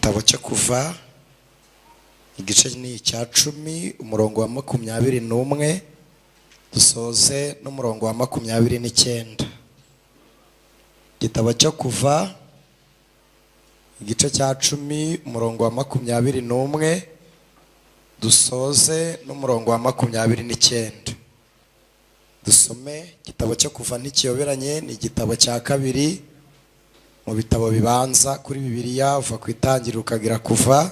Igitabo cyo kuva igice ni icya 10 umurongo wa 21 dusoze n'umurongo wa 29. Igitabo cyo kuva igice cya 10 umurongo wa 21 dusoze n'umurongo wa 29. Dusome igitabo cyo kuva ntikiyoberanye, ni igitabo cya kabiri mu bitabo bibanza kuri Bibiliya uva ku itangiriro ukagira kuva.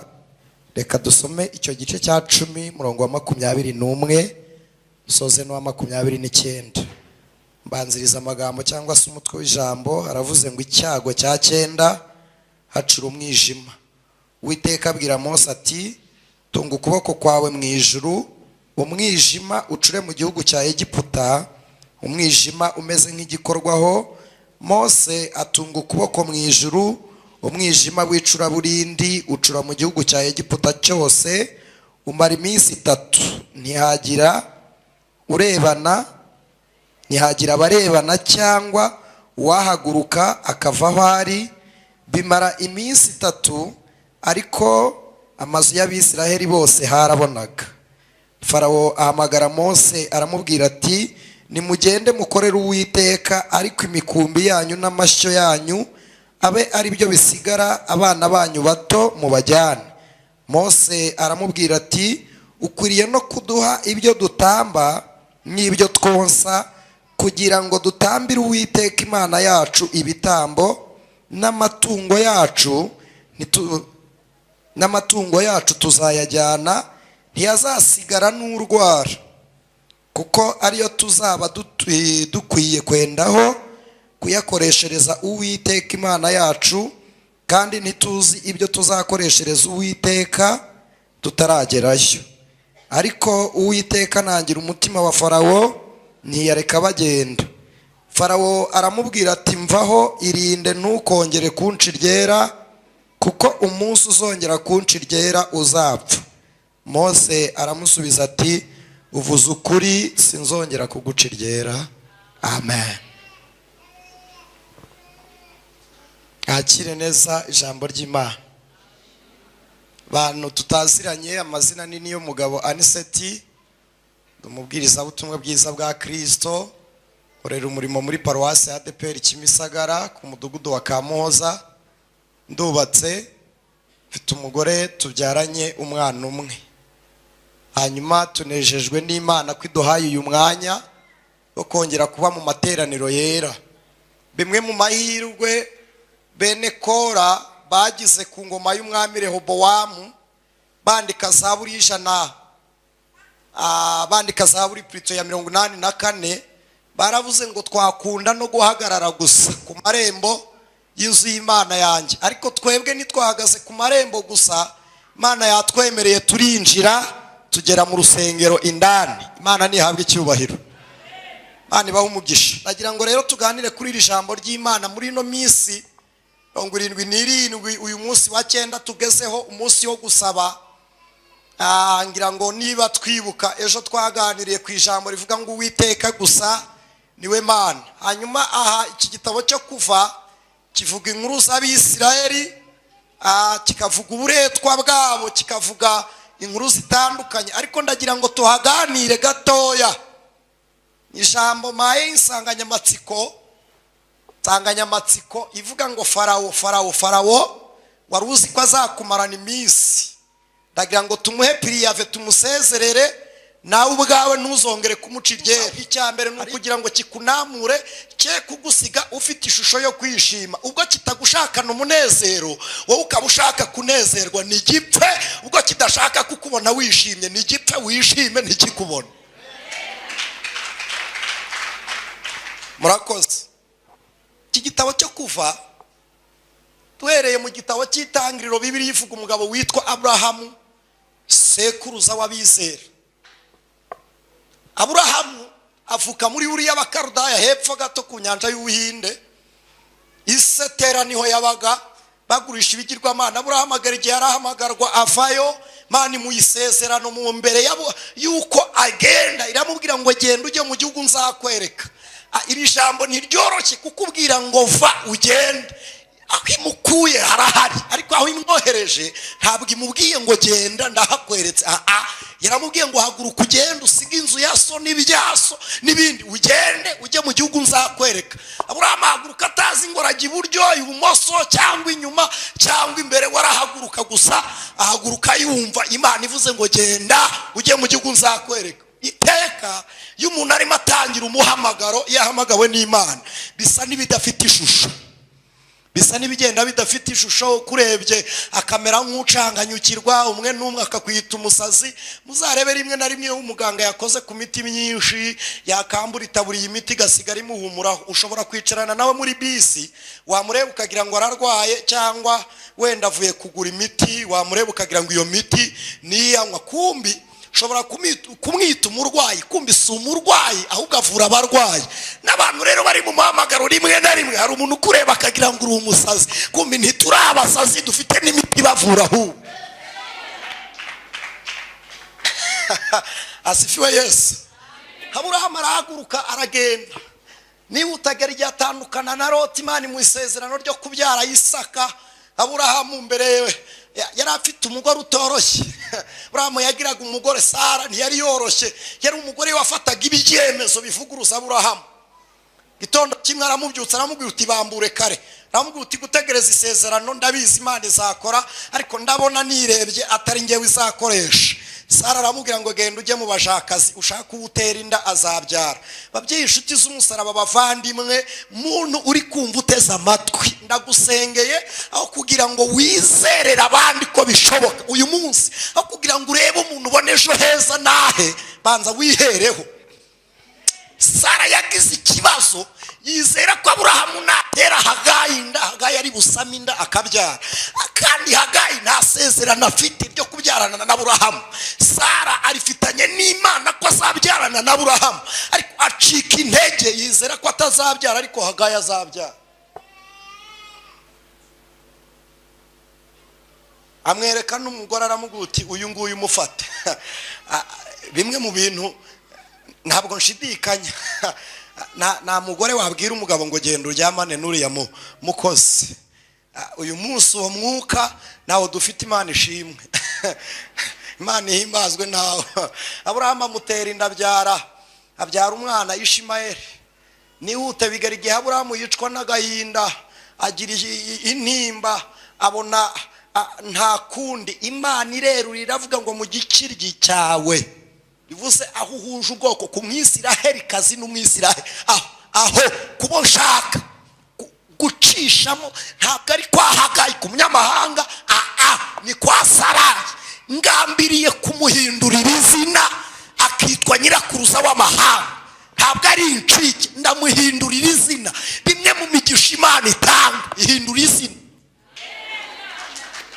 Reka dusome icyo gice cya 10 umurongo wa 21 dusoze no wa 29. Mbanziriza amagambo cyangwa se umutwe w'ijambo aravuze ngo icyago cya 9 hacura umwijima. Uwiteka abwira Mose ati tunga ukuboko kwawe mu ijuru, umwijima ucure mu gihugu cya Egiputa, umwijima umeze nk'igikorwaho. Mose atunga ukuboko mu ijuru, umwijima w'icura burindi ucura mu gihugu cya Egiputa cyose, umara iminsi 3. Ntihagira abarebana cyangwa uwahaguruka akava aho ari. Bimara iminsi 3, ariko amazu y'Abisiraheli bose harabonaga. Farawo ahamagara Mose aramubwira ati nimugende mukorere Uwiteka, ariko imikumbi yanyu n'amashyo yanyu abe ari byo bisigara, abana banyu bato mubajyane. Mose aramubwira ati ukwiriye no kuduha ibyo dutamba n'ibyo twonsa, kugira ngo dutambire Uwiteka Imana yacu ibitambo, n'amatungo yacu tuzayajyana, ntiyazasigara n'urwara, kuko ariyo tuzaba dukwiye kwendaho kuyakoreshereza Uwiteka Imana yacu, kandi ntituzi ibyo tuzakoreshereza Uwiteka tutaragerayo. Ariko Uwiteka nangira umutima wa Farawo ntiyareka bagenda. Farawo aramubwira ati mvaho, irinde ntukongere kunca iryera, kuko umunsi uzongera kunca iryera uzapfa. Mose aramusubiza ati uvuze ukuri, sinzongera kuguca iryera. Amen. Akire neza ijambo ry'Imana. Bantu tutaziranye, amazina ni niyo mugabo Annicet, umubwiriza butumwa bwiza bwa Kristo, korera umurimo muri paruwasi ya ATUBWIYE Kimisagara ku mudugudu wa Kamuhoza. Ndubatse, mfite umugore, tubyaranye umwana umwe. Hanyuma tunejejwe n'Imana ko iduhaye uyu mwanya wo kongera kuba mu materaniro yera. Bimwe mu mahirwe bene Kora bagize ku ngoma y'umwami Rehobowamu, bandika Zaburi y'ijana, bandika Zaburi Prito ya 84, baravuze ngo twakunda no guhagarara gusa ku marembo y'inzu y'Imana yanjye, ariko twebwe nitwahagaze ku marembo gusa, Imana yatwemereye turinjira tugera mu rusengero indani. Imana nihabwe icyubahiro, Imana ibahe umugisha. Nagira ngo rero tuganire kuri iri jambo ry'Imana muri no minsi 77. Uyu munsi wa 9 tugezeho, umunsi wo gusaba. Ngira ngo niba twibuka ejo twaganiriye ku ijambo rivuga ngo Uwiteka gusa niwe Mana. Hanyuma aha iki gitabo cyo kuva kivuga inkuru z'Abisiraheli, kikavuga uburetwa bwabo, kikavuga inkuru zitandukanye, ariko ndagira ngo tuhaganire gatoya ijambo maye insanganyamatsiko ivuga ngo Farawo wari uzi ko azakumarana iminsi. Ndagira ngo tumuhe piriyave, tumusezerere, nawe ubwawe ntuzongere kumuca iryera. Icyambere ni ukugira ngo kikunamure, cye kugusiga ufite ishusho yo kwishima. Ubwo kitagushakana umunezero, wowe ukaba ushaka kunezerwa, ni gipfe. Ubwo kidashaka kukubona wishimye, ni gipfe wishime ntikikubone. Murakoze. Iki gitabo cyo kuva, tuhereye mu gitabo cy'itangiriro, Bibiliya ivuga umugabo witwa Aburahamu, sekuruza w'abizera. Aburahamu avuka muri Uri y'Abakarudaya, hepfo gato ku nyanja y'Ubuhinde. Isetera niho yabaga, bagurisha ibigirwamana. Aburahamu agera igihe arahamagarwa avayo, Imana imuyisezerano mu mbere yabo yuko agenda, iramubwira ngo genda ujye mu gihugu nzakwereka. Iri jambo ntiryoroshye kukubwira ngo va ugende. aho imukuye harahari, ariko aho imwohereje ntabwo imubwiye ngo genda ndahakweretse. Yaramubwiye ngo haguruka ugende usige inzu ya so n'ibyaso n'ibindi, ugende ujye mu gihugu nzakwereka. Aburahamu ahaguruka atazi ngo arajya iburyo ibumoso cyangwa inyuma cyangwa imbere, warahaguruka gusa ahaguruka yumva Imana ivuze ngo genda ujye mu gihugu nzakwereka. Iteka iyo umuntu arimo atangira umuhamagaro, yahamagawe n'Imana, bisa n'ibidafite ishusho, bisa n'ibigenda bidafite ishusho. Kurebye akamera nk'ucanganyukirwa, umwe n'umwe akakwita umusazi. Muzarebe rimwe na rimwe umuganga yakoze ku miti myinshi, yakambura itaburiye imiti igasigara imuhumuraho. Ushobora kwicarana nawe muri bisi, wamureba ukagira ngo ararwaye, cyangwa wenda avuye kugura imiti, wamureba ukagira ngo iyo miti niyanywa, kumbi ushobora kumwita umurwayi, kumbi si umurwayi ahubwo avura abarwayi. N'abantu rero bari mu muhamagaro rimwe na rimwe, hari umuntu ukureba akagira ngo uri umusazi, kumbi ntituri abasazi, dufite n'imiti bavura ahubwo. Asifiwe Yesu. Aburahamu arahaguruka aragenda. Niba utagera igihe atandukana na Loti, Imana mu isezerano ryo kubyara Isaka, Aburahamu mbere yari afite umugore utoroshye. Aburahamu yagiraga umugore Sara, ntiyari yoroshye, yari umugore wafataga ibyemezo bivuguruza Aburahamu. Gitondo kimwe aramubyutsa aramubwira uti bambure kare, aramubwira uti gutegereza isezerano ndabizi Imana izakora, ariko ndabona nirebye atari ngewe izakoresha. Sara aramubwira ngo genda ujye mu bashakazi, ushaka ubutera inda azabyara. Babyeyi inshuti z'umusaraba, bavandimwe, muntu uri kumva uteze amatwi, ndagusengeye aho kugira ngo wizerere abandi ko bishoboka uyu munsi, aho kugira ngo urebe umuntu ubone ejo heza nahe, banza wihereho. Sara yagize ikibazo, yizera ko Aburahamu natera Hagayi inda, Hagayi ari busame inda akabyara, kandi Hagayi nta sezerano afite ryo kubyarana na Aburahamu. Sara arifitanye n'Imana ko azabyarana na Aburahamu, ariko acika intege, yizera ko atazabyara, ariko Hagayi azabyara. Amwereka n'umugore, aramubwira uti uyu nguyu umufate. Bimwe mu bintu ntabwo nshidikanya, nta mugore wabwira umugabo ngo genda uryamane n'uriya mukozi. Uyu munsi uwo mwuka nawo dufite, Imana ishimwe. Imana ihimbazwe nawe. Aburahamu amutera inda, abyara umwana Ishimayeli. Nihute bigera igihe Aburahamu yicwa n'agahinda, agira intimba, abona nta kundi. Imana irerura iravuga ngo mu gikiryi cyawe, bivuze aho uhuje ubwoko, ku Mwisiraheli kazi n'Umwisiraheli, aho kubo nshaka gucishamo ntabwo ari kwa Hagayi ku munyamahanga, ni kwa Sarayi. Ngambiriye kumuhindurira izina akitwa nyirakuruza w'amahanga, ntabwo ari incike, ndamuhindurira izina. Bimwe mu migisha Imana itanga, ihindura izina.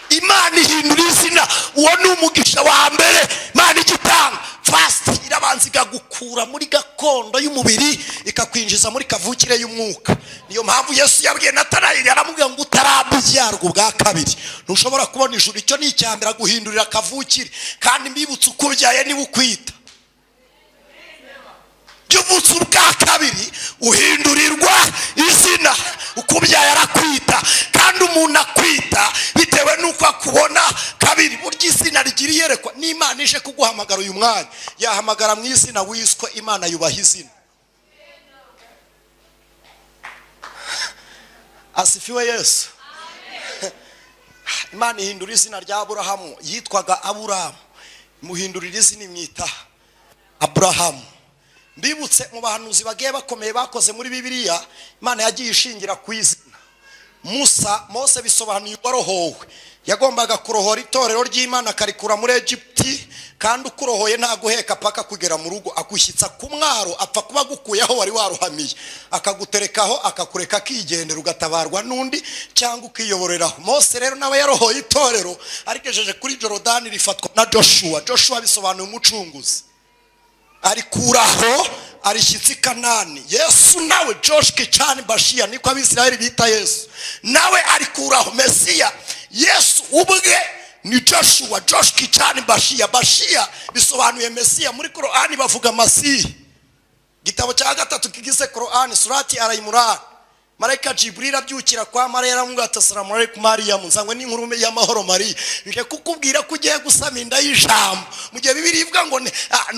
Imana ihindura izina, uwo ni umugisha wa mbere Imana igitanga. Fast irabanza igagukura muri gakondo y'umubiri ikakwinjiza muri kavukire y'umwuka. Niyo mpamvu Yesu yabwiye Natanayeli, aramubwira ngo utarabyarwa ubwa kabiri ntushobora kubona ijuru. Icyo ni icyambere, guhindurira kavukire. Kandi mbibutse uko ubyaye niba ukwita, by'ubutse ubwa kabiri uhindurirwa izina. Uko ubyaye arakwita, kandi umuntu akwita bitewe n'uko akubona kabiri. Burya izina rigira iyerekwa. N'Imana ije kuguhamagara uyu mwanya, yahamagara mu izina wiswe. Imana yubaha izina. Asifiwe Yesu. Imana ihindura izina rya Aburahamu, yitwaga Aburamu, muhindurira izina imwita Aburahamu. Mbibutse mu bahanuzi bagiye bakomeye bakoze muri Bibiliya, Imana yagiye ishingira ku izina. Mose bisobanuye uwarohowe, yagombaga kurohora itorero ry'Imana akarikura muri Egypti, kandi ukurohoye nta guheka paka kugera mu rugo, agushyitsa ku mwaro, apfa kuba gukuyeho wari waruhamiye, akaguterekaho akakureka akigendera, ugatabarwa n'undi cyangwa ukiyoboreraho. Mose rero nawe yarohoye itorero, arigejeje kuri Jorodani rifatwa na Joshua. Joshua bisobanuye umucunguzi, arikuraho arishyitsi Kanani. Yesu nawe Joshki cyane Bashiya, niko Abisirayeli bita Yesu, nawe arikuraho Mesiya. Yesu ubwe ni Joshua, Joshki cyane Bashiya. Bashiya bisobanuye Mesiya. Muri Qur'ani bavuga Masihi. Gitabo cya gatatu kigize Qur'ani, surati Al-Imran, Marayika Jibril abyukira kwa Mariya aramubwira ati assalamu alaykum Mariya munzangwe n'inkuru y'amahoro Mariya nje kukubwira ko ugiye gusama inda y'ijambo mu gihe Bibiliya ivuga ngo ni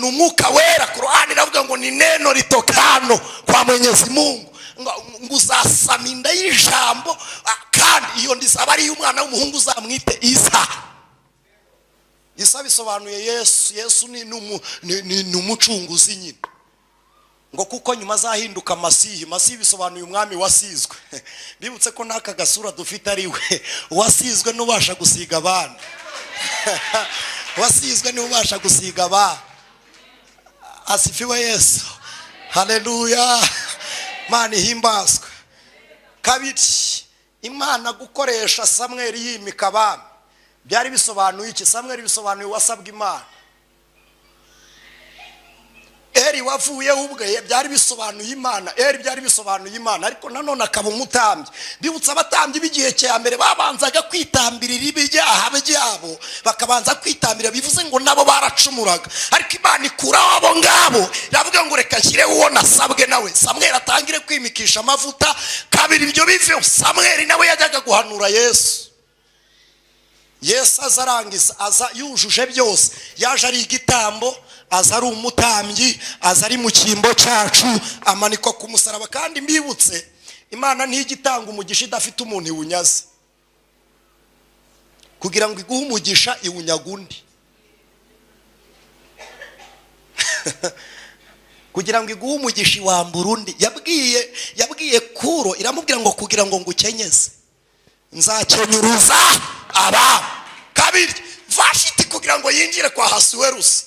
umwuka wera Qur'ani iravuga ngo ni neno litokano kwa Mwenyezi Mungu ngo uzasama inda y'ijambo kandi iyo ndisaba ari umwana w'umuhungu uzamwite Isa. Isa bisobanuye Yesu ni umucunguzi nyine ngo kuko nyuma azahinduka Masihi bisobanuye umwami wasizwe. Bibutse ko naka gasura dufite ari we wasizwe n'ubasha gusiga abana wasizwe n'ubasha gusiga abana. Asifiwe Yesu, haleluya, Imana ihimbazwe. Kabiri, Imana gukoresha Samweli yimika abami byari bisobanuye iki? Samweli bisobanuye wasabwa Imana. Eri wavuye ubwe byari bisobanuye Imana. Eri byari bisobanuye Imana, ariko nanone akaba umutambyi. Bibutsa abatambyi b'igihe cya mbere babanzaga kwitambirira ibyaha byabo, bakabanza kwitambira, bivuze ngo nabo baracumuraga, ariko Imana ikuraho abo ngabo iravuga ngo reka nshyire uwo nasabwe nawe. Samweli atangire kwimikisha amavuta. Kabiri ibyo bive, Samweli nawe yajyaga guhanura Yesu. Yesu azarangiza, aza yujuje byose, yaje ari igitambo, aza ari umutambyi, aza ari mu cyimbo cyacu, amanikwa ku musaraba. Kandi mbibutse Imana ntigitanga umugisha idafite umuntu iwunyaze, kugira ngo iguhe umugisha iwunyagundi kugira ngo iguhe umugisha iwambura undi. Yabwiye Kuro iramubwira ngo kugira ngo ngukenyeze nzakenyuruza aba. Kabiri Vashiti kugira ngo yinjire kwa Hasuwerusi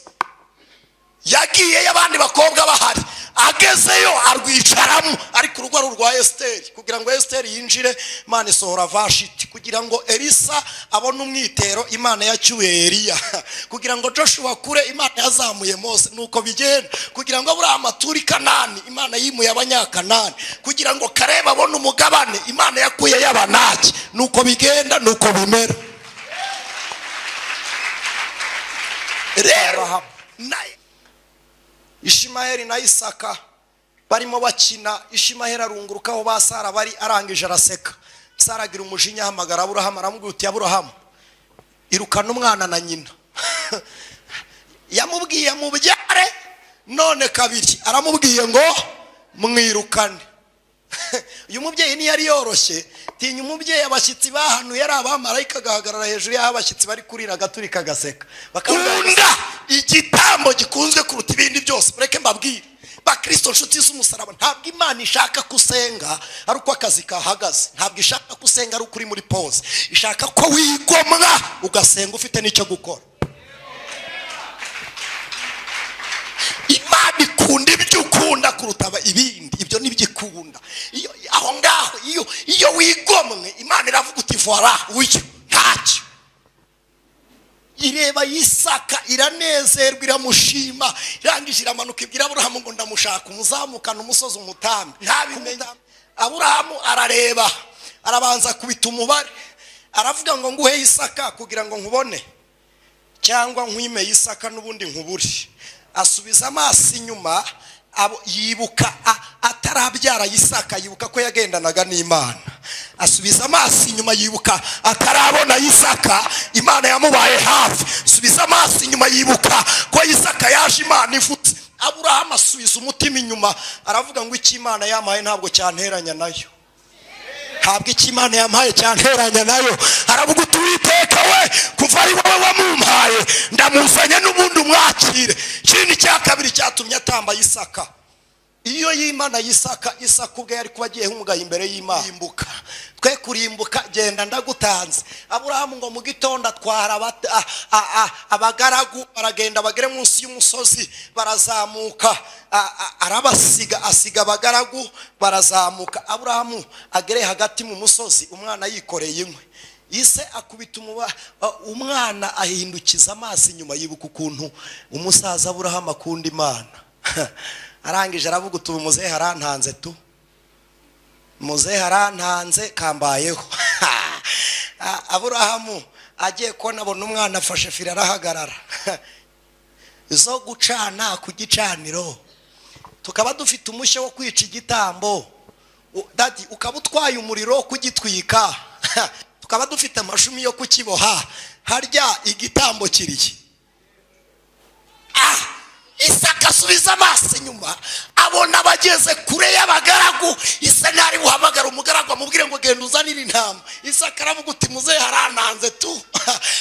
yagiye y'abandi bakobwa bahari, agezeyo arwicaramo, ariko urugo ari urwa Esteri. Kugira ngo Esteri yinjire Imana isohora Vashiti. Kugira ngo Elisa abone umwitero Imana yacyuye Eliya. Kugira ngo Joshua kure Imana yazamuye Mose. Nuko bigenda. Kugira ngo Abrahamu ature Kanani Imana yimuye abanyakanani. Kugira ngo Kaleba abone umugabane Imana yakuye y'Abanaki. Nuko bigenda, nuko bimera. Rero Ishimayeli na Isaka barimo bakina. Ishimayeli arungurukaho ba Sara bari, arangije araseka. Sara agira umujinya, ahamagara Aburahamu aramubwira uti Aburahamu irukana umwana na nyina. Yamubwiye mubyare, none kabiri aramubwiye ngo mwirukane. Uyu mubyeyi ni yari yoroshye. Tinya umubyeyi abashyitsi bahanuye ari abamarayika gahagarara hejuru y'abashyitsi bari kurira gaturika gaseka. Bakunda igitambo gikunzwe kuruta ibindi byose. Mureke mbabwire bakristo nshuti z'umusaraba, ntabwo Imana ishaka kusenga ari uko akazi kahagaze. Ntabwo ishaka kusenga ari ukuri muri pause. Ishaka ko wigomwa ugasenga ufite n'icyo gukora. Imana ikunda ibyo ukunda kuruta ibindi. Ibyo nibyikunda. Aho ngaho iyo wigomwe Imana iravuga uti voilà uyu ntacyo. Ireba Isaka iranezerwa, iramushima, irangije iramanuka ibwira Aburahamu ngo ndamushaka umuzamukana umusozi umutambi. Ntabimenya. Aburahamu arareba, arabanza kubita umubare, aravuga ngo nguhe Isaka kugira ngo nkubone, cyangwa nkwime Isaka n'ubundi nkuburi. Asubiza amaso inyuma, yibuka atarabyara Isaka, yibuka ko yagendanaga n'Imana. Asubiza amaso inyuma, yibuka atarabona Isaka, Imana yamubaye hafi. Asubiza amaso inyuma, yibuka ko Isaka yaje Imana ifutse. Aburahamu asubiza umutima inyuma, aravuga ngo iki Imana yamaye ntabwo cyanteranya nayo. Ntabwo iki Imana yamaye cyanteranya nayo. Aravuga uti Uwiteka we, kuva ari wowe wamumpaye ndamuzanye n'ubundi umwakire. Ikindi cya kabiri cyatumye atamba Isaka, iyo y'Imana Isaka ubwe yari kuba agiye nk'umugayo imbere y'Imana. Imbuka twe kurimbuka, genda ndagutanze. Aburahamu ngo mu gitondo atwara abagaragu, baragenda bagere munsi y'umusozi, barazamuka, arabasiga, asiga abagaragu, barazamuka. Aburahamu agere hagati mu musozi, umwana yikoreye inkwi. Ise akubita umwana ahindukiza amaso inyuma, yibuka ukuntu umusaza Aburahamu akunda Imana. Arangije aravuga uti muzehe harantanze tu, muzehe harantanze kambayeho. Aburahamu agiye kubona abona umwana afashe fira, arahagarara. Zo gucana ku gicaniro, tukaba dufite umushyo wo kwica igitambo, dadi ukaba utwaye umuriro kugitwika tukaba dufite amashumi yo kukiboha harya igitambo kiriye. Isaka asubiza amaso inyuma abona bageze kure y'abagaragu. Isa ntari buhamagara umugaragu amubwire ngo genda uzanire intama. Isaka aravuga uti muze harantanze tu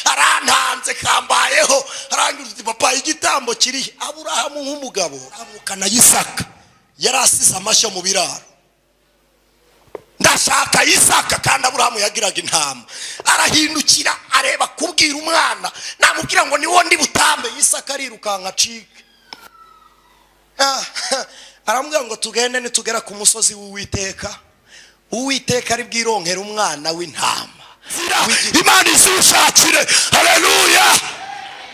harantanze kambayeho. Arangira uti papa igitambo kiriye. Aburahamu nk'umugabo amukana Isaka yarasize amashyo mu biraro. Ndashaka Isaka kandi Aburahamu yagiraga intama. Arahindukira areba kubwira umwana namubwira ngo niwo ndi butambe. Isaka arirukanka acika. Aramubwira ngo tugende nitugera ku musozi w'Uwiteka. Uwiteka ari bwironkera umwana w'intama. Imana izushakire. Haleluya.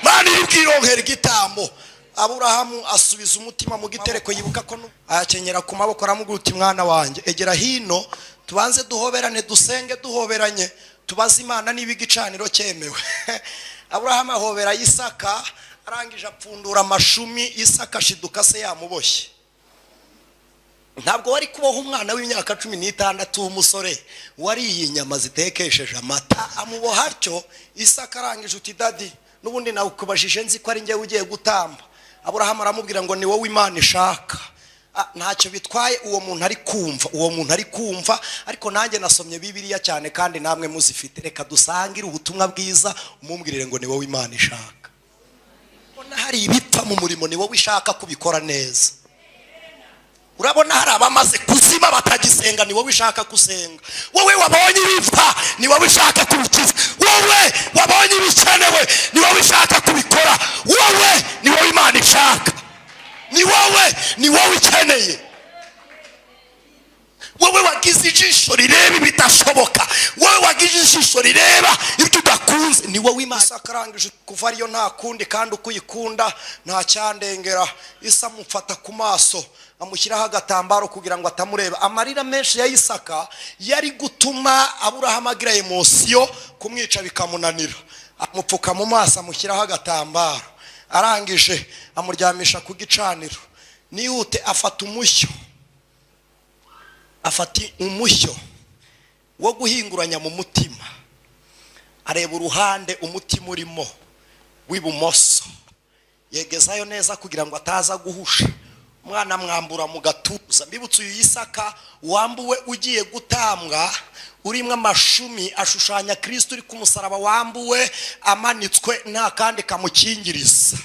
Imana iri bwironkera igitambo. Aburahamu asubiza umutima mu gitereko yibuka ko ayakenyera ku maboko aramubwira uti mwana wanjye egera hino tubanze duhoberane dusenge duhoberanye tubaze Imana niba igicaniro cyemewe. Aburahamu ahobera Isaka arangije apfundura amashumi. Isaka shiduka se yamuboshye. Ntabwo wari kuboha umwana w'imyaka 16 w'umusore wariye inyama zitekesheje amata amuboha atyo. Isaka arangije uti dadi nubundi nawe kubajije nzi ko ari njye ugiye gutamba. Aburahamu aramubwira ngo ni wowe Imana ishaka. Ntacyo bitwaye uwo muntu ari kumva ariko nanjye nasomye Bibiliya cyane kandi namwe muzifite. Reka dusangire ubutumwa bwiza umumbwirire ngo ni wowe Imana ishaka. Hari ibipfa mu murimo ni wowe ishaka kubikora neza. Urabona hari abamaze kuzima batagisenga ni wowe ishaka kusenga. Wowe wabonye ibipfa ni wowe ishaka kubikiza. Wowe wabonye ibikenewe ni wowe ishaka kubikora. Wowe ni wowe Imana ishaka. Ni wowe ikeneye. Wowe wagize ijisho rireba ibidashoboka. Wowe wagize ijisho rireba ibyo udakunze ni wowe Imana. Isaka arangije kuva ariyo nta kundi kandi ukuyikunda nta cyandengera. Isa amufata ku maso amushyiraho agatambaro kugira ngo atamureba. Amarira menshi ya Isaka yari gutuma Aburahamu agira emosiyo kumwica bikamunanira. Amupfuka mu maso amushyiraho agatambaro. Arangije amuryamisha ku gicaniro. Nihute afata umushyo wo guhinguranya mu mutima. Areba uruhande umutima urimo w'ibumoso yegezayo neza kugira ngo ataza guhusha. Umwana mwambura mu gatuza. Mbibutse uyu Isaka wambuwe ugiye gutambwa urimo amashumi ashushanya Kristo uri ku musaraba wambuwe amanitswe nta kandi kamukingiriza.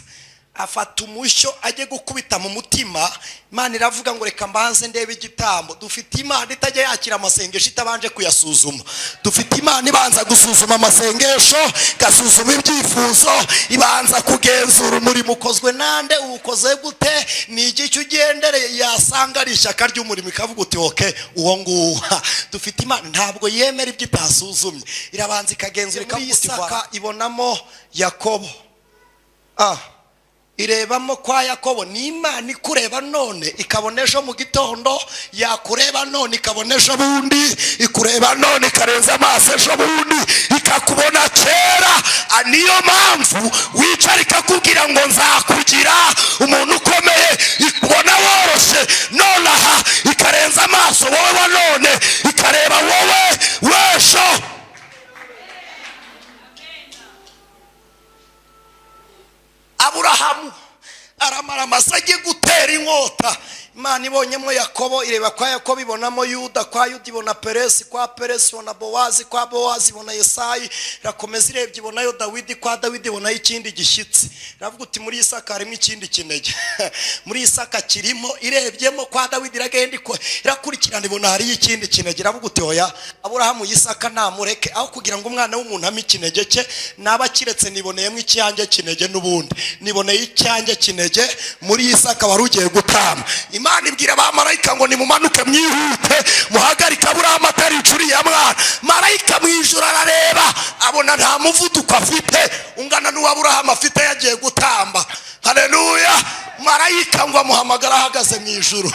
Afata umushyo ajye gukubita mu mutima. Imana iravuga ngo reka mbanze ndebe igitambo. Dufite Imana itajya yakira amasengesho itabanje kuyasuzuma. Dufite Imana ibanza gusuzuma amasengesho gasuzuma ibyifuzo ibanza kugenzura umurimo ukozwe nande ukoze gute ni igiki ugendereye. Yasanga ari ishyaka ry'umurimo ikavuga uti okay uwo nguha. Dufite Imana ntabwo yemera ibyo itasuzumye. Irabanza ikagenzura ikavuga ibonamo Yakobo. Irebamo kwa Yakobo ni Imana ikureba none ikabonesha mu gitondo. Yakureba none ikabonesha bundi. Ikureba none ikarenza amaso ejo bundi ikakubona kera. Niyo mpamvu wicara ikakubwira ngo nzakugira umuntu ukomeye. Ikubona woroshe none aha ikarenza amaso wowe wa none ikareba wowe wesho. Aburahamu aramara amasage gutera inkota. Imana ibonyemo Yakobo ireba kwa Yakobo ibonamo Yuda. Kwa Yuda ibona Peresi. Kwa Peresi ibona Bowazi. Kwa Bowazi ibona Yesayi. Irakomeza irebye ibonayo Dawidi. Kwa Dawidi ibonayo ikindi gishyitsi. Iravuga uti muri Isaka harimo ikindi kinege. Muri Isaka kirimo. Irebyemo kwa Dawidi iragenda irakurikirana ibona hari ikindi kinege. Iravuga uti oya Aburahamu Isaka namureke aho kugira ngo umwana w'umuntu ame ikinege cye naba kiretse niboneyemo icyanjye kinege n'ubundi. Niboneye icyanjye kinege muri Isaka warugiye gutama. Imana ibwira abamarayika ngo nimumanuke mwihute muhagarika Aburahamu ataricuriye mwana. Marayika mwijuru arareba abona nta muvuduko afite ungana n'uwa Aburahamu afite yagiye gutamba. Haleluya. Marayika ngo amuhamagara ahagaze mwijuru.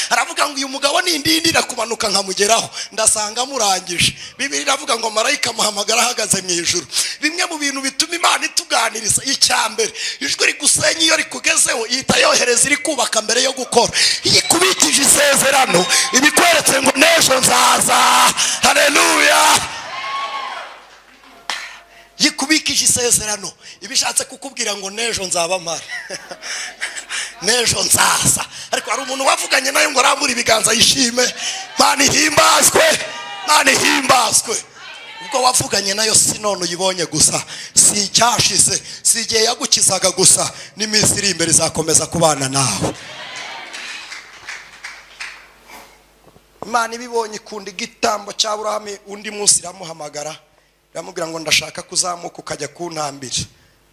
Aravuga ngo uyu mugabo nindindira kumanuka nkamugeraho ndasanga murangije. Bibiliya iravuga ngo marayika amuhamagara ahagaze mwijuru. Bimwe mu bintu bituma Imana itugana kuganiriza. Icyambere ijwi rigusenya iyo rikugezeho ihita yohereza iri kubaka mbere yo gukora. Ikubikije isezerano ibikweretse ngo n'ejo nzaza. Haleluya. Yikubikije isezerano ibishatse kukubwira ngo n'ejo nzaba mara n'ejo nzaza. Ariko hari umuntu wavuganye nayo ngo arambura ibiganza yishime. Mana ihimbazwe, Mana ihimbazwe. Ubwo wavuganye nayo si none uyibonye gusa, si cyashize, si igihe yagukizaga gusa, n'iminsi iri imbere izakomeza kubana nawe. Imana ibibonye ikunda igitambo cya Aburahamu. Undi munsi iramuhamagara iramubwira ngo ndashaka kuzamuka ukajya kuntambira.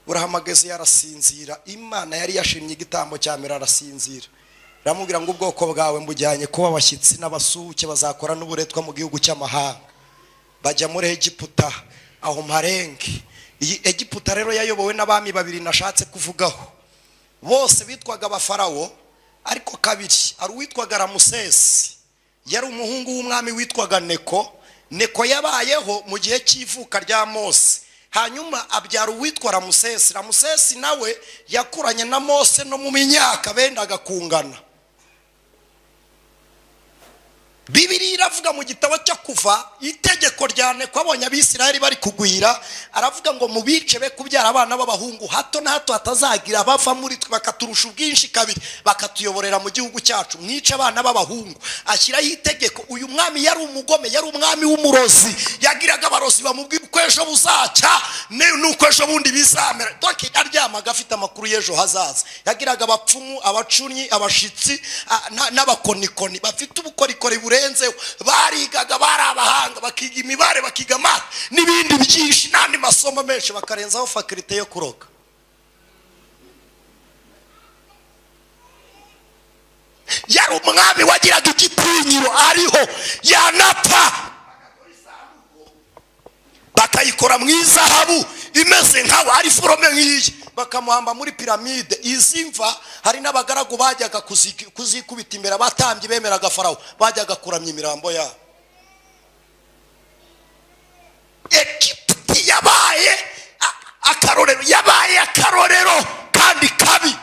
Urahamageze yarasinzira. Imana yari yashimye igitambo cya mbere arasinzira. Iramubwira ngo ubwoko bwawe mbujyanye kuba abashyitsi n'abasuhuke bazakora n'uburetwa mu gihugu cy'amahanga. Bajya muri Egiputa aho marenge. Iyi Egiputa rero yayobowe n'abami babiri nashatse kuvugaho. Bose bitwaga abafarawo, ariko kabiri ari uwitwaga Ramusesi, yari umuhungu w'umwami witwaga Neko. Neko yabayeho mu gihe cy'ivuka rya Mose. Hanyuma abyara uwitwa Ramusesi. Ramusesi nawe yakuranye na Mose no mu myaka bendaga kungana. Bibiliya iravuga mu gitabo cyo Kuva itegeko rya Neko abonye Abisirayeli bari kugwira, aravuga ngo mu bice be kubyara abana b'abahungu hato na hato hatazagira bava muri twe bakaturusha ubwinshi kabiri bakatuyoborera mu gihugu cyacu, mwice abana b'abahungu. Ashyiraho itegeko. Uyu mwami yari umugome, yari umwami w'umurozi. Yagiraga abarozi bamubwira uko ejo buzacya nuko ejo bundi bizamera. Doki aryamaga afite amakuru y'ejo hazaza. Yagiraga abapfumu, abacunyi, abashitsi n'abakonikoni bafite ubukorikori burenzeho. Barigaga, bari abahanga, bakiga imibare, bakiga amata n'ibindi byinshi n'andi masomo menshi, bakarenzaho fakulite yo kuroga. Yari umwami wagiraga igitinyiro, ariho yanapfa bakayikora mu izahabu imeze nkawe, ari forome nk'iyi, bakamuhamba muri piramide. Izi mva hari n'abagaragu bajyaga kuzikubita imbere abatambyi bemeraga Farawo, bajyaga kuramya imirambo yabo. Egiputa yabaye akarorero kandi kabi.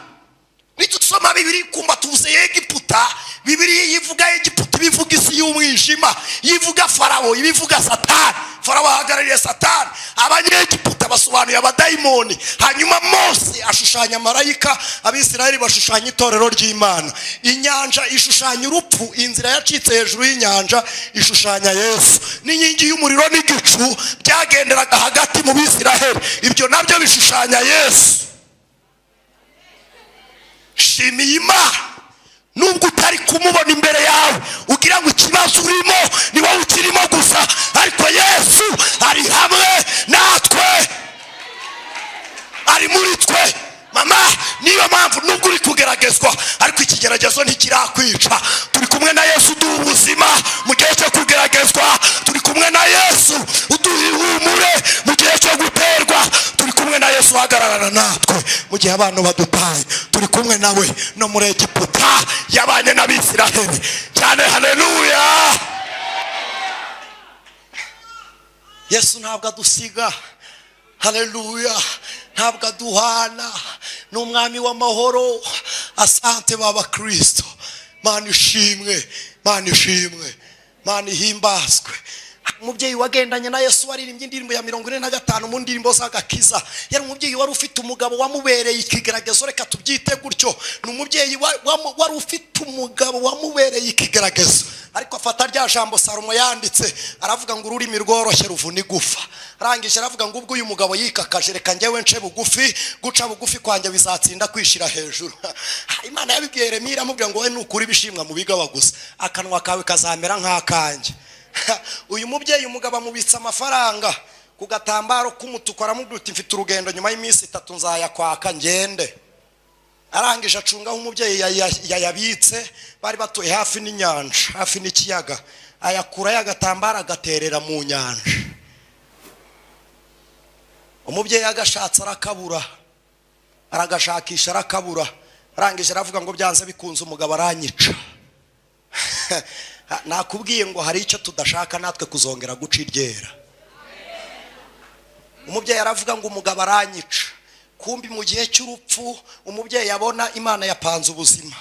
Nitusoma Bibiliya kumva tuvuze Egiputa, Bibiliya yivuga Egiputa bivuga isi y'umwijima, yivuga Farawo, ibivuga Satani. Farawo ahagarariye Satani, abanyegiputa basobanuye abadayimoni. Hanyuma Mose ashushanya marayika, Abisirayeli bashushanya itorero ry'Imana. Inyanja ishushanya urupfu, inzira yacitse hejuru y'inyanja ishushanya Yesu. N'inkingi y'umuriro n'igicu byagenderaga hagati mu Bisirayeli, ibyo nabyo bishushanya Yesu. Shimiye Imana nubwo utari kumubona imbere yawe, ugira ngo ikibazo urimo ni wowe ukirimo gusa, ariko Yesu ari hamwe natwe, ari muri twe. Mama, niyo mpamvu nubwo uri kugeragezwa ariko ikigeragezo ntikirakwica. Turi kumwe na Yesu uduha ubuzima mu gihe cyo kugeragezwa. Turi kumwe na Yesu uduha ihumure mu gihe cyo guterwa. Turi kumwe na Yesu uhagararana natwe mu gihe abantu badutaye. Turi kumwe nawe no muri Egiputa yabanye n'Abisirayeli cyane. Haleluya. Yesu ntabwo adusiga. Haleluya. Ntabwo aduhana, ni umwami w'amahoro. Asante baba Kristo. Mana ishimwe, Mana ishimwe, Mana ihimbazwe. Umubyeyi wagendanye na Yesu waririmbye indirimbo ya 45 mu ndirimbo z'agakiza. Yari umubyeyi wari ufite umugabo wamubereye ikigeragezo, reka tubyite gutyo. Ni umubyeyi wari ufite umugabo wamubereye ikigeragezo, ariko afata rya jambo Salomo yanditse, aravuga ngo ururimi rworoshye ruvuna igufa. Arangije aravuga ngo ubwo uyu mugabo yikakaje, reka njyewe nce bugufi, guca bugufi kwanjye bizatsinda kwishira hejuru. Imana yabibwiye Yeremiya iramubwira ngo we nukuri bishimwa mu bigawa gusa, akanwa kawe kazamera nk'akanje. Uyu mubyeyi umugabo amubitsa amafaranga ku gatambaro k'umutuku, aramubwira uti mfite urugendo nyuma y'iminsi 3 nzayakwaka ngende. Arangije acungaho umubyeyi yayabitse, bari batuye hafi n'inyanja, hafi n'ikiyaga. Ayakura y'agatambaro agaterera mu nyanja. Umubyeyi agashatse arakabura, aragashakisha arakabura. Arangije aravuga ngo byanze bikunze umugabo aranyica. Nakubwiye ngo hari icyo tudashaka natwe kuzongera guca iryera. Umubyeyi aravuga ngo umugabo aranyica. kumbi mu gihe cy'urupfu umubyeyi yabona Imana yapanze ubuzima.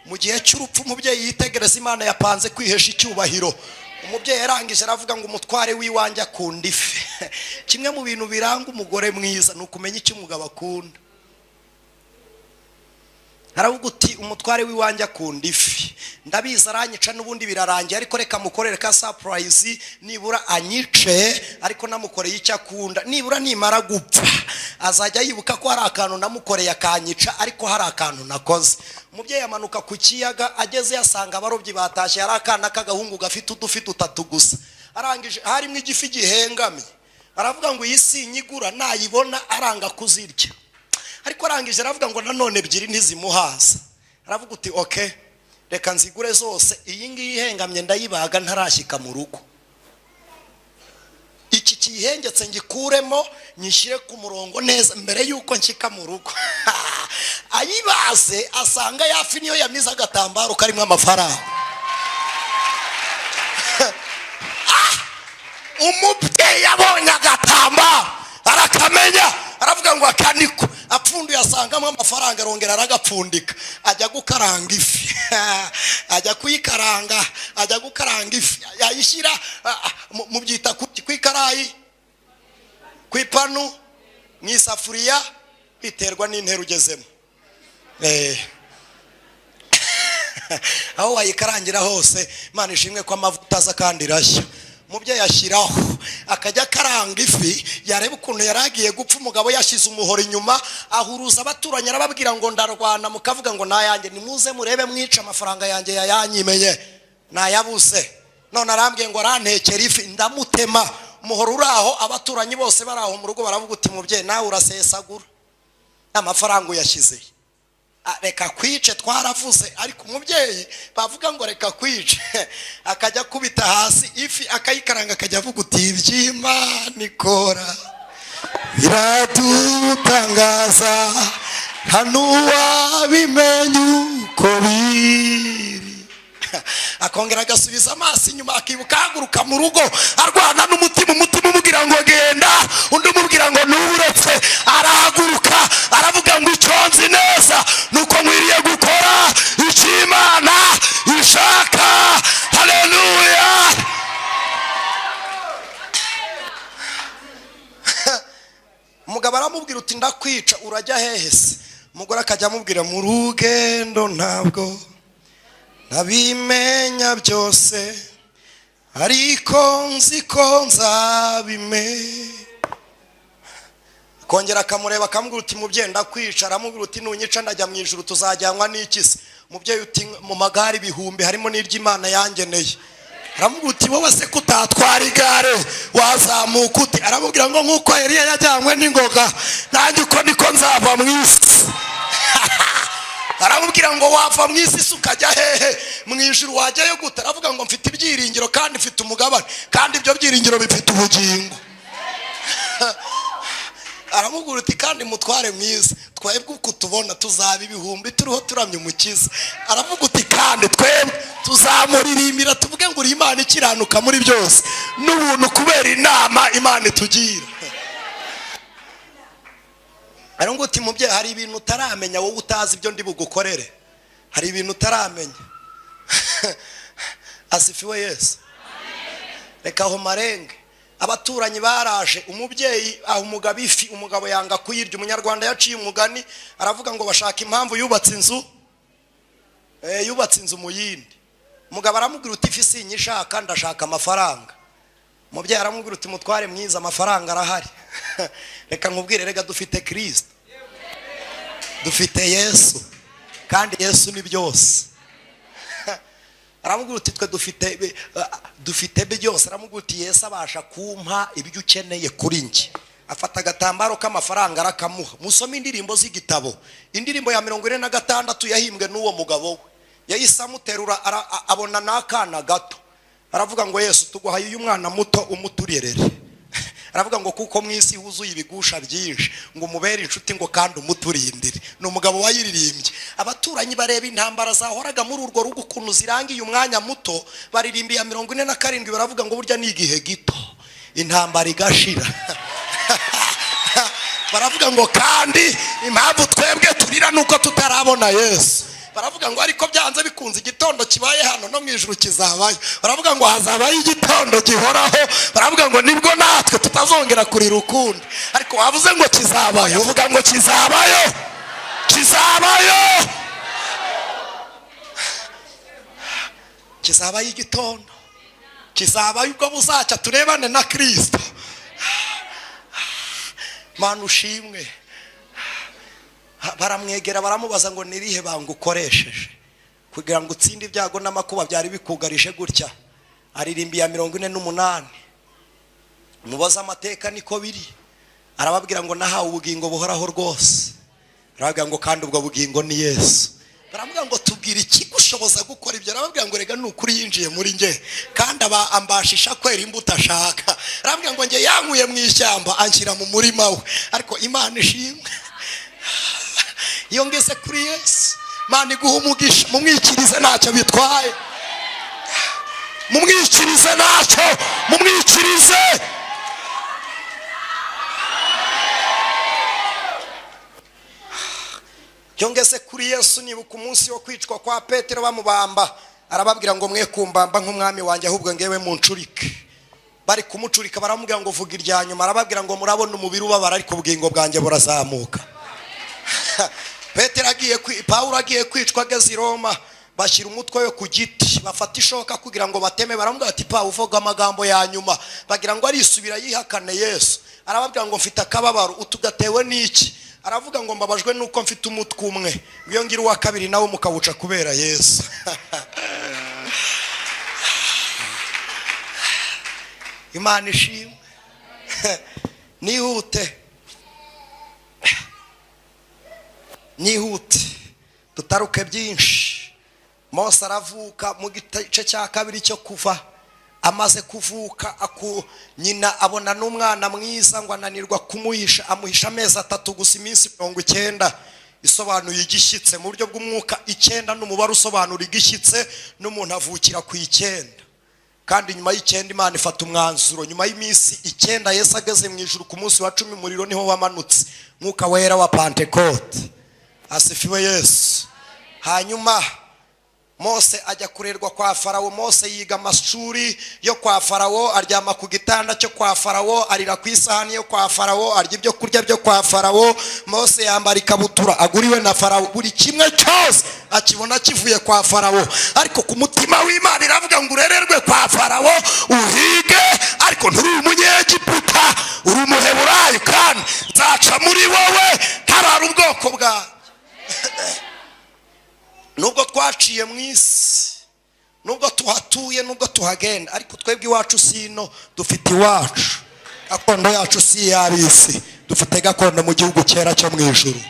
Mu gihe cy'urupfu umubyeyi yitegereza Imana yapanze kwihesha icyubahiro. Umubyeyi yarangije aravuga ngo umutware w'iwanjye akunda ifi. Kimwe mu bintu biranga umugore mwiza ni ukumenya icyo umugabo akunda. Aravuga uti umutware w'iwanjye akunda ifi, ndabizi aranyica n'ubundi birarangiye, ariko reka mukorere ka surprise nibura anyice, ariko namukoreye icyo akunda, nibura nimara gupfa azajya yibuka ko hari akantu namukoreye akanyica, ariko hari akantu nakoze. Umubyeyi amanuka ku kiyaga, ageze yasanga abarobyi batashye, hari akana k'agahungu gafite udufi dutatu gusa, arangije harimo igifi gihengamye, aravuga ngo iyi si nyigura, nayibona aranga kuzirya. Ariko arangije aravuga ngo nanone ebyiri ntizimuhaza, aravuga uti okay, reka nzigure zose, iyi ngiyi ihengamye ndayibaga ntarashyika mu rugo, iki kihengetse ngikuremo nyishyire ku murongo neza mbere yuko nshyika mu rugo. Ayibaze asanga yafi niyo yamize agatambaro karimo amafaranga. Umubyeyi yabonye agatambaro arakamenya, aravuga ngo akaniko, apfunduye asangamo amafaranga, arongera aragapfundika, ajya gukaranga ifi. Ajya kuyikaranga, ajya gukaranga ifi, yayishyira mu byita kwikarayi, kwipanu, mwisafuriya, biterwa n'intero ugezemo. Aho wayikarangira hose Imana ishimwe ko amavuta aza kandi irashya. Umubyeyi ashyiraho akajya karanga ifi, yareba ukuntu yaragiye gupfa, umugabo yashyize umuhoro inyuma, ahuruza abaturanyi arababwira ngo ndarwana, mukavuga ngo nayanjye, nimuze murebe mwica amafaranga yanjye yayanyimenye nayabuze, none arambwiye ngo arantekera ifi, ndamutema. Umuhoro uraho, abaturanyi bose baraho mu rugo baravuga uti mubyeyi nawe urasesagura amafaranga uyashyize, reka kwice twaravuze. Ariko umubyeyi bavuga ngo reka kwice, akajya kubita hasi ifi akayikaranga, akajya avuga uti iby'Imana ikora biradutangaza, nta n'uwabimenya uko biri. Akongera agasubiza amaso inyuma, akibuka ahaguruka mu rugo arwana n'umutima, umutima umubwira ngo genda, undi umubwira ngo nturetse. Arahaguruka aravuga ngo icyo nzi neza nuko nkwiriye gukora icyo Imana ishaka. Haleluya. Umugabo aramubwira uti ndakwica, urajya hehe se? Umugore akajya amubwira mu rugendo ntabwo nabimenya byose, ariko nzi ko nzabimenya. Kongera akamureba akamubwira uti mubyeyi ndakwica, aramubwira uti nunyica ndajya mu ijuru, tuzajyanwa n'iki se? Umubyeyi uti mu magare ibihumbi harimo n'iry'Imana yangeneye. Aramubwira uti wowe se kutatwara igare wazamuka ute? Aramubwira ngo nkuko Eliya yajyanywe n'ingoga, nanjye uko niko nzava mu isi. Aramubwira ngo wava mu isi ukajya hehe? Mu ijuru wajyayo gute? Aravuga ngo mfite ibyiringiro kandi mfite umugabane, kandi ibyo byiringiro bifite ubugingo. Aramubwira uti kandi mutware mwiza, twebwe uko tubona tuzaba ibihumbi turiho turamya umukiza. Aravuga uti kandi twebwe tuzamuririmbira tuvuge ngo uri Imana ikiranuka muri byose, n'ubuntu kubera inama Imana itugira. Arongo uti mubyeyi hari ibintu utaramenya, wowe utazi ibyo ndi bugukorere, hari ibintu utaramenya. Asifiwe Yesu. Reka aho marenge, abaturanyi baraje, umubyeyi aho umugabo ifi, umugabo yanga kuyirya. Umunyarwanda yaciye umugani aravuga ngo bashaka impamvu yubatse inzu, yubatse inzu mu yindi. Umugabo aramubwira uti ifi sinyishaka, ndashaka amafaranga. Umubyeyi aramubwira uti mutware mwiza, amafaranga arahari. Reka nkubwire, rega dufite Kristo, dufite Yesu, kandi Yesu ni byose. Aramubwira uti twe dufite byose. Aramubwira uti Yesu abasha kumpa ibyo ukeneye kuri njye. Afata agatambaro k'amafaranga arakamuha. Musome indirimbo z'igitabo, indirimbo ya 46 yahimbwe n'uwo mugabo we. Yahise amuterura, abona n'akana gato, aravuga ngo Yesu tuguhaye uyu mwana muto umuturerere. Aravuga ngo kuko mu isi huzuye ibigusha byinshi, ngo umubere inshuti ngo kandi umuturindire. Ni umugabo wayiririmbye. Abaturanyi bareba intambara zahoraga muri urwo rugo ukuntu zirangiye umwanya muto, baririmbiye 47, baravuga ngo burya ni igihe gito intambara igashira. baravuga ngo kandi impamvu twebwe turira nuko tutarabona Yesu. Baravuga ngo ariko byanze bikunze igitondo kibaye hano no mu ijuru kizabayo. Baravuga ngo hazabaye igitondo gihoraho. Baravuga ngo nibwo natwe tutazongera kurira ukundi. Ariko wavuze ngo kizabayo, uvuga ngo kizabayo, kizabayo, kizabaye igitondo, kizabaye ubwo buzaca turebane na Kristo. Mana ushimwe. Baramwegera baramubaza ngo nirihe banga ukoresheje kugira ngo utsinde ibyago n'amakuba byari bikugarije gutya. Aririmbiye 48. Mubaza amateka niko biri. Arababwira ngo nahawe ubugingo buhoraho rwose. Aravuga ngo kandi ubwo bugingo ni Yesu. Baravuga ngo tubwire iki gushoboza gukora ibyo. Arababwira ngo rega nukuri yinjiye muri nge kandi ambashisha kwera imbuto ashaka. Aravuga ngo nge yankuye mu ishyamba anshyira mu murima we. Ariko Imana ishimwe. Iyo ngeze kuri Yesu, Mana iguha umugisha. Mumwikirize ntacyo bitwaye, mumwikirize ntacyo, mumwikirize. Iyo ngeze kuri Yesu nibuka umunsi wo kwicwa kwa Petero bamubamba. Arababwira ngo mwe kumbamba nk'umwami wanjye ahubwo ngewe muncurike. Bari kumucurika baramubwira ngo vuga irya nyuma. Arababwira ngo murabona umubiri ubabara ariko ubugingo bwanjye burazamuka. Paulo agiye kwicwa ageze i Roma, bashyira umutwe we ku giti, bafata ishoka kugira ngo bateme. Baramubwira ati Paulo uvuga amagambo ya nyuma. Bagira ngo arisubira yihakane Yesu. Arababwira ngo mfite akababaro, utugatewe n'iki? Aravuga ngo mbabajwe nuko mfite umutwe umwe, iyo ngira uwa kabiri nawe mukawuca kubera Yesu. Imana ishimwe. Nihute tutaruke byinshi. Mose aravuka mu gice cya kabiri cyo kuva. Amaze kuvuka nyina abona n'umwana mwiza ngo ananirwa kumuhisha. Amuhisha amezi 3 gusa iminsi 90. Isobanuye igishyitse mu buryo bw'umwuka. 9 n'umubare usobanura igishyitse n'umuntu avukira ku 9. Kandi nyuma y'9 Imana ifata umwanzuro. Nyuma y'iminsi 9 Yesu ageze mu ijuru ku munsi wa 10 umuriro niho wamanutse, mwuka wera wa Pentecote. Asifiwe Yesu. Hanyuma Mose ajya kurerwa kwa Farawo. Mose yiga amashuri yo kwa Farawo, aryama ku gitanda cyo kwa Farawo, arira ku isahani yo kwa Farawo, arya ibyo kurya byo kwa Farawo. Mose yambara ikabutura aguriwe na Farawo. Buri kimwe cyose akibona kivuye kwa Farawo. Ariko ku mutima w'Imana iravuga ngo urererwe kwa Farawo uhige, ariko nturi umunyegiputa, uri umuheburayo kandi nzaca muri wowe tarara ubwoko bwawe. Nubwo twaciye mu isi, nubwo tuhatuye, nubwo tuhagenda, ariko twebwe iwacu sino, dufite iwacu. Gakondo yacu si y'abisi, dufite gakondo mu gihugu cyera cyo mu ijuru.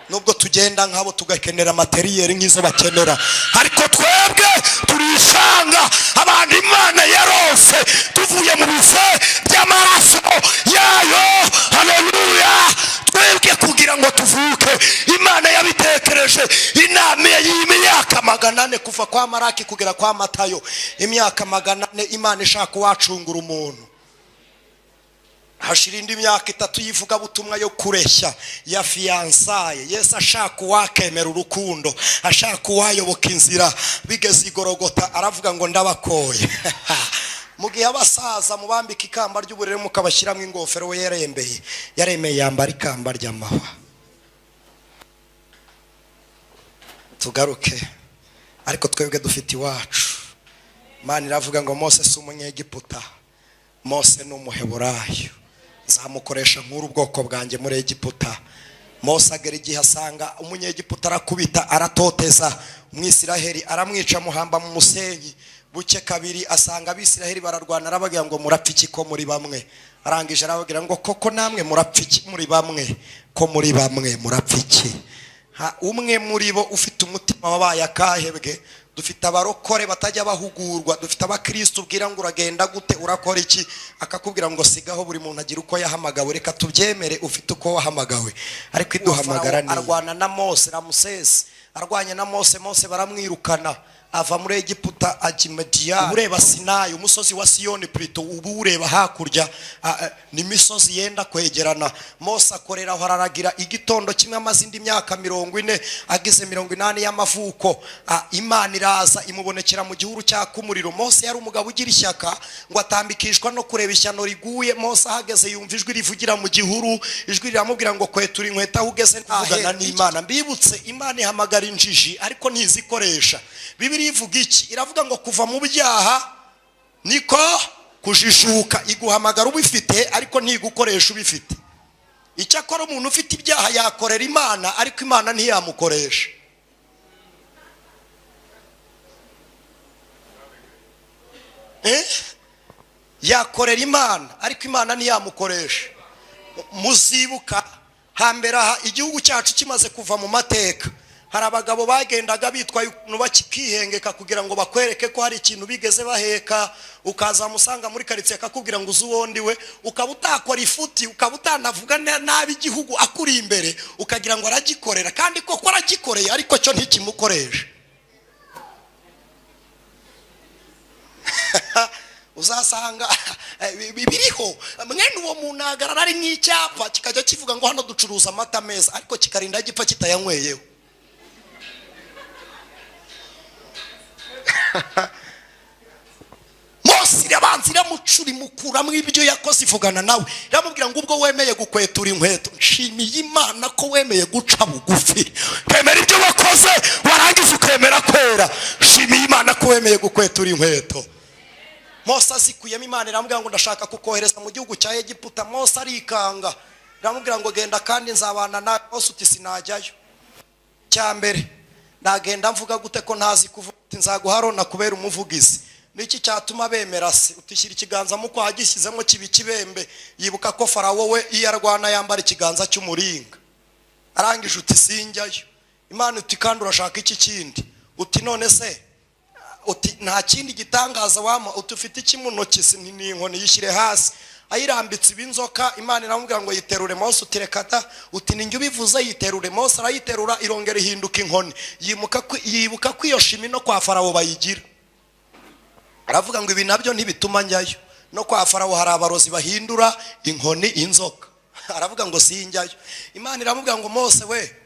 Nubwo tugenda nk'abo tugakenera materiyeri nk'izo bakenera, ariko twebwe turishanga abantu Imana yarose tuvuye mu bife by'amaraso yayo. Haleluya. Twebwe kugira ngo tuvuke Imana yabitekereje inama y'imyaka 400 kuva kwa Maraki kugera kwa Matayo. Imyaka 400 Imana ishaka wacungura umuntu. Hashira indi myaka 3 yivuga butumwa yo kureshya ya fiansaye. Yesu ashaka wakemera urukundo, ashaka wayoboka inzira. Bigeze igorogota aravuga ngo ndabakoye. Mugihe abasaza mubambika ikamba ry'uburere mukabashyiramo ingofero we yaremeye yambara ikamba ry'amahwa. Tugaruke ariko twebwe dufite iwacu. Imana iravuga ngo Mose si umunyegiputa, Mose ni umuheburayo, nzamukoresha nk'uru bwoko bwanjye muri Egiputa. Mose agera igihe asanga umunyegiputa arakubita aratoteza, umwisiraheli aramwica muhamba mu musenyi. Buke kabiri asanga abisiraheli bararwana, arabagira ngo murapfa iki ko muri bamwe. Arangije arabagira ngo koko namwe murapfa iki muri bamwe, ko muri bamwe murapfa iki. Umwe muri bo ufite umutima wabaye akahebwe. Dufite abarokore batajya bahugurwa, dufite abakristo ubwira ngo uragenda gute, urakora iki, akakubwira ngo sigaho buri muntu agira uko yahamagawe, reka tubyemere ufite uko wahamagawe. Ariko iduhamagara ni arwana na Mose Ramsesi, arwanya na Mose baramwirukana. ava muri Egiputa ajya Mediya ureba Sinayi umusozi wa Siyoni Plito ubu ureba hakurya ni misozi yenda kwegerana. Mose akorera aho araragira igitondo kimwe amazindi myaka 40 agize 80 y'amavuko. Imana iraza imubonekera mu gihuru cya kumuriro. Mose yari umugabo ugira ishyaka ngo atambikishwa no kureba ishyano riguye. Mose ahageze yumva ijwi rivugira mu gihuru, ijwi riramubwira ngo kwetura inkweto aho ugeze ntavugana n'Imana. Mbibutse Imana ihamagara injiji ariko ntizikoresha. Bibiliya ivuga iki? Iravuga ngo kuva mu byaha niko kujishuka. Iguhamagara ubifite ariko ntigukoresha ubifite. Icyakora umuntu ufite ibyaha yakorera Imana ariko Imana ntiyamukoresha. Yakorera Imana ariko Imana ntiyamukoresha. Muzibuka hambere aha igihugu cyacu kimaze kuva mu mateka, hari abagabo bagendaga bitwaye ukuntu bakikihengeka kugira ngo bakwereke ko hari ikintu bigeze baheka. Ukaza musanga muri karitsiye akakubwira ngo uzuwondi we, ukaba utakora ifuti, ukaba utanavuga nabi igihugu akuri imbere, ukagira ngo aragikorera kandi koko aragikoreye ariko cyo ntikimukoresha. Uzasanga biriho mwene uwo muntu agarara ari nk'icyapa kikajya kivuga ngo hano ducuruza amata meza ariko kikarinda gipfa kitayanyweyeho. Mose irabanza iramucura imukuramo ibyo yakoze ivugana nawe, iramubwira ngo ubwo wemeye gukwetura inkweto nshimiye Imana ko wemeye guca bugufi, kwemera ibyo wakoze warangiza ukemera kwera. Nshimiye Imana ko wemeye gukwetura inkweto. Mose azikuyemo Imana iramubwira ngo ndashaka kukohereza mu gihugu cya Egiputa. Mose arikanga, iramubwira ngo genda kandi nzabana nawe. Mose uti sinajyayo. Cyambere nagenda mvuga gute ko ntazi kuvuga? Nzaguharona kubera umuvugizi. Niki cyatuma bemera se? Utishyira ikiganza mu kwa gishyizemo kibi kibembe. Yibuka ko Farawo we iyarwana yambara ikiganza cy'umuringa. Arangije uti sinjyayo. Imana uti kandi urashaka iki kindi? Uti none se uti nta kindi gitangaza wama utufite iki mu ntoki? Ni inkoni yishyire hasi. Ayirambitse ibinzoka. Imana iramubwira ngo yiterure. Mose utirekata uti ninjye ubivuze yiterure. Mose arayiterura irongera ihinduka inkoni. Yibuka ko iyo shimi no kwa Farawo bayigira. Aravuga ngo ibi nabyo ntibituma njyayo. No kwa Farawo hari abarozi bahindura inkoni inzoka. Aravuga ngo sinjyayo. Imana iramubwira ngo Mose we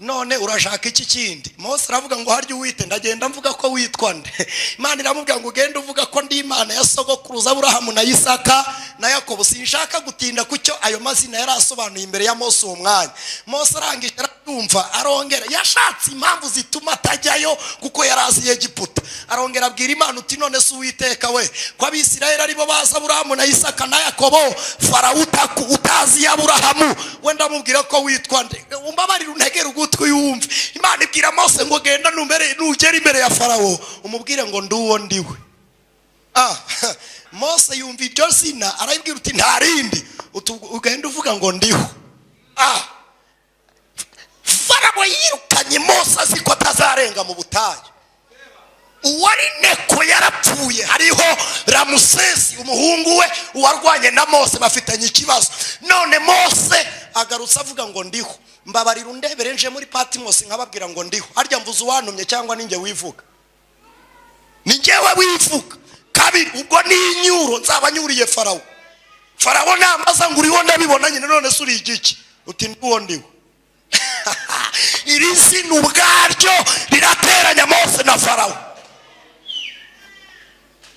none urashaka iki kindi? Mose aravuga ngo harya uwite ndagenda mvuga ko witwa nde? Imana iramubwira ngo ugende uvuga ko ndi Imana ya sogokuruza Aburahamu na Isaka na Yakobo. Sinshaka gutinda kucyo ayo mazina yarasobanuye imbere ya Mose uwo mwanya. Mose arangije aratumva arongera yashatse impamvu zituma atajyayo kuko yarazi Egiputa. Arongera abwira Imana uti none se Uwiteka we ko Abisirayeli aribo baza Aburahamu na Isaka na Yakobo, Farawo utazi Aburahamu wenda mubwira ko witwa nde? Umbabarira untegera ugutwi yumve. Imana ibwira Mose ngo genda nugera imbere ya Farawo umubwire ngo nduwo ndiwe. Mose yumva iryo zina arabwira uti nta rindi, ugenda uvuga ngo ndiho. Farawo yirukanye Mose azi ko atazarenga mu butayu. Uwari Neko yarapfuye. Hariho Ramusesi umuhungu we uwarwanye na Mose bafitanye ikibazo. None Mose agarutse avuga ngo ndiho. Mbabarira undebere nje muri Patmos nkababwira ngo ndiho. Harya mvuze uwantumye cyangwa ninjye wivuga? Ninjyewe wivuga. Kabiri ubwo ni inyuro nzabanyuriye Farawo. Farawo namaza ngo uriho ndabibona nyine none suri igiki? Uti ndiwo ndiho. Iri zina ubwaryo rirateranya Mose na Farawo.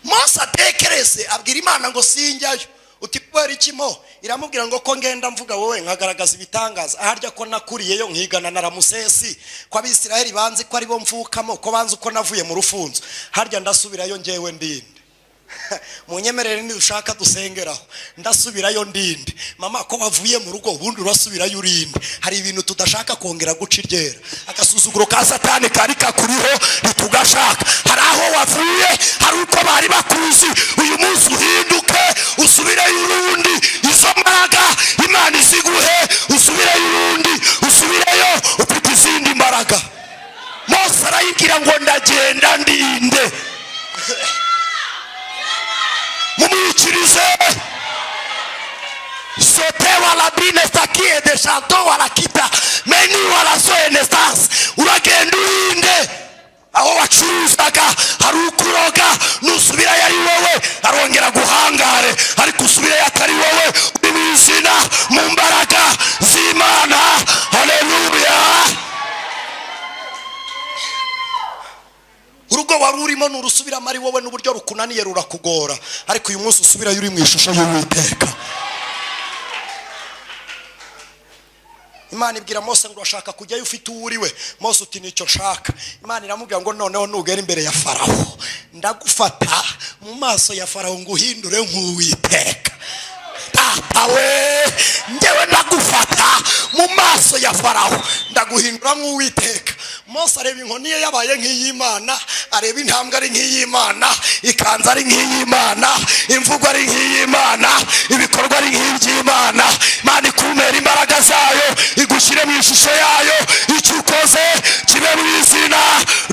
Mose atekereze abwira Imana ngo sinjyayo. Uti kwera ikimo? Iramubwira ngo ko ngenda mvuga wowe nkagaragaza ibitangaza. Harya ko nakuriyeyo nkigana na Ramusesi ko Abisirayeli banzi ko ari bo mvukamo, ko banzi uko navuye mu rufunzo. Harya ndasubirayo njyewe ndinde. Munyemerere ni ushaka dusengeraho ndasubirayo ndinde. Mama ko bavuye mu rugo ubundi urasubirayo urinde. Hari ibintu tudashaka kongera guca iryera. Agasuzuguro ka Satani kari kakuriho ntitugashaka. Hari aho wavuye, hari uko bari bakuzi. Uyu munsi uhinduke usubirayo urundi. Izo mbaraga Imana iziguhe usubirayo urundi. Usubirayo ufite izindi mbaraga. Mose arayibwira ngo ndagenda ndinde. Mumwikirize. Sote wala bine stakie de chanto wala kita meni wala so en estance. Uragenda urinde. aho wacuruzaga hari ukuroga, nusubirayo ari wowe arongera guhangare, ariko usubirayo atari wowe uri mu izina, mu mbaraga z'Imana. Haleluya. Urugo wari urimo nurusubiramo ari wowe n'uburyo rukunaniye rurakugora, ariko uyu munsi usubirayo uri mu ishusho y'Uwiteka. Imana ibwira Mose ngo urashaka kujyayo ufite uwuriwe. Mose uti nicyo nshaka. Imana iramubwira ngo noneho nugera imbere ya Farawo ndagufata mu maso ya Farawo nguhindure nk'Uwiteka. Papa we, ngewe ndagufata mu maso ya Farawo ndaguhindura nk'Uwiteka. Mose areba inkoni ye yabaye nk'iy'Imana, areba intambwe ari nk'iy'Imana, ikanzu ari nk'iy'Imana, imvugo ari nk'iy'Imana, ibikorwa ari nk'iby'Imana. Imana ikumera imbaraga zayo, igushyire mu ishusho yayo, icyo ukoze kibe mu izina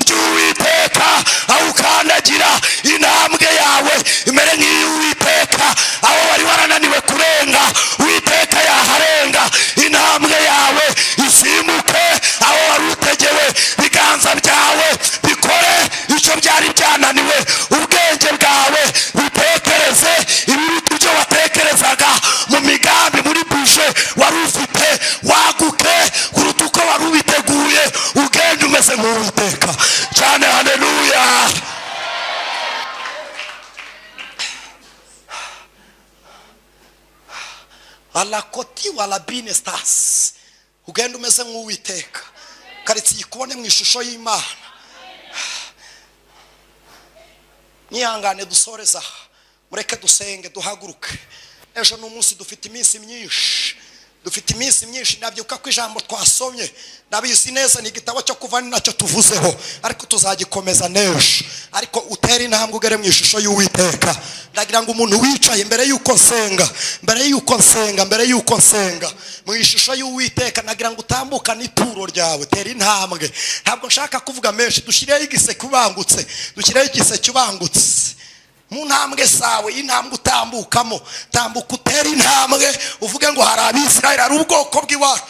ry'Uwiteka. Aho ukandagira intambwe yawe imere nk'iy'Uwiteka, aho wari warananiwe kurenga Uwiteka yaharenga, intambwe yawe isimuke aho wari utegewe, biganza byawe bikore icyo byari byananiwe, ubwenge bwawe butekereze ibiruta ibyo watekerezaga, mu migambi muri buje wari ufite waguke kuruta uko wari ubiteguye, ugende umeze nk'Uwiteka cyane. Haleluya. Alakoti wala bine stars, ugende umeze nk'Uwiteka, karitsiye ikubone mu ishusho y'Imana. Nihangane dusoreza, mureke dusenge duhaguruke. Ejo n'umunsi dufite iminsi myinshi, dufite iminsi myinshi. Nabyuka ko ijambo twasomye nabizi neza ni igitabo cyo kuva nacyo tuvuzeho, ariko tuzagikomeza n'ejo. Ariko utera intambwe ugere mu ishusho y'Uwiteka. Ndagira ngo umuntu wicaye mbere yuko nsenga mu ishusho y'Uwiteka, nagira ngo utambuka n'ituro ryawe, tera intambwe. Ntabwo nshaka kuvuga menshi, dushyireho igiseke ubangutse, mu ntambwe zawe, intambwe utambukamo, tambuka utera intambwe, uvuge ngo hari Abisirayeli, ari ubwoko bw'iwacu,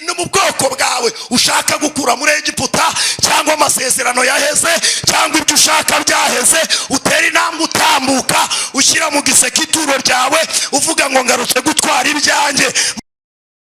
no mu bwoko bwawe ushaka gukura muri Egiputa, cyangwa amasezerano yaheze, cyangwa ibyo ushaka byaheze, utera intambwe utambuka, ushyira mu giseke ituro ryawe, uvuga ngo ngarutse gutwara ibyanjye.